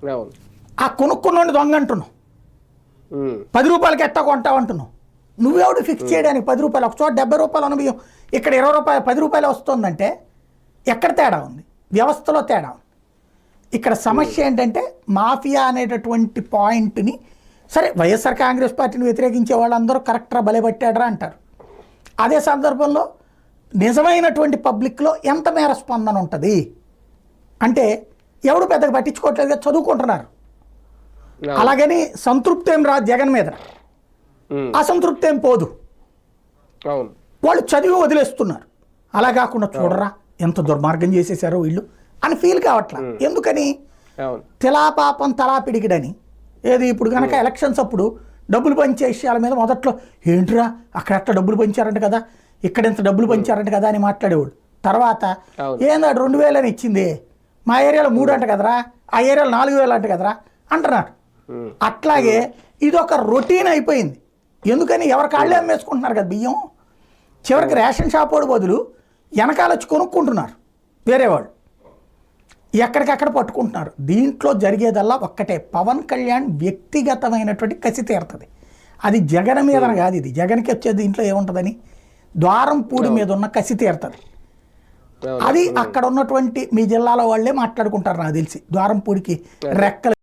అవును. ఆ కొనుక్కున్నోడిని దొంగ అంటున్నావు. ఉమ్. 10 రూపాయలకి ఎట్టా కొంటావు అంటున్నావు. నువ్వెవడు ఫిక్స్ చేయడానికి 10 రూపాయలు, ఒక చోట 70 రూపాయలు ఉన్న బియ్యం ఇక్కడ 20 రూపాయలు 10 రూపాయలు వస్తుందంటే ఎక్కడ తేడా ఉంది? వ్యవస్థలో తేడా ఉంది. ఇక్కడ సమస్య ఏంటంటే మాఫియా అనేటటువంటి పాయింట్ని, సరే వైఎస్ఆర్ కాంగ్రెస్ పార్టీని వ్యతిరేకించే వాళ్ళందరూ కరెక్ట్రా బలపట్టాడరా అంటారు. అదే సందర్భంలో నిజమైనటువంటి పబ్లిక్లో ఎంత మేర స్పందన ఉంటుంది అంటే ఎవడు పెద్దగా పట్టించుకోవట్లేదుగా, చదువుకుంటున్నారు. అలాగని సంతృప్తి ఏం రాదు జగన్ మీద, ఉమ్. అసంతృప్తి ఏం పోదు. అవును. వాళ్ళు చదివి వదిలేస్తున్నారు. అలా కాకుండా చూడరా ఎంత దుర్మార్గం చేసేసారో వీళ్ళు అని ఫీల్ కావట్లా. ఎందుకని? అవును. తిలా పాపం తలా పిడికిడని. ఏది ఇప్పుడు కనుక ఎలక్షన్స్ అప్పుడు డబ్బులు పంచే విషయాల మీద మొదట్లో ఏంట్రా అక్కడ అట్లా డబ్బులు పంచారంట కదా, ఇక్కడ ఇంత డబ్బులు పంచారంట కదా అని మాట్లాడేవాడు. తర్వాత అవును. ఏందా 2000 అని ఇచ్చింది, మా ఏరియాలో 3 అంట కదరా, ఆ ఏరియాలో 4000 అంట కదరా అంటున్నారు. ఉమ్. అట్లాగే ఇదొక రొటీన్ అయిపోయింది. ఎందుకని ఎవరి కాళ్ళే అమ్మేసుకుంటున్నారు కదా బియ్యం. చివరికి రేషన్ షాప్ వాడు బదులు వెనకాల వచ్చి కొనుక్కుంటున్నారు వేరే వాళ్ళు, ఎక్కడికక్కడ పట్టుకుంటున్నారు. దీంట్లో జరిగేదల్లా ఒక్కటే, పవన్ కళ్యాణ్ వ్యక్తిగతమైనటువంటి కసి తీరుతుంది. అది జగన్ మీద కాదు. ఇది జగన్కి వచ్చేది దీంట్లో ఏముంటుందని ద్వారంపూడి మీద ఉన్న కసి తీరుతుంది. అది అక్కడ ఉన్నటువంటి మీ జిల్లాలో వాళ్ళే మాట్లాడుకుంటారు నాకు తెలిసి. ద్వారంపూడికి రెక్కలు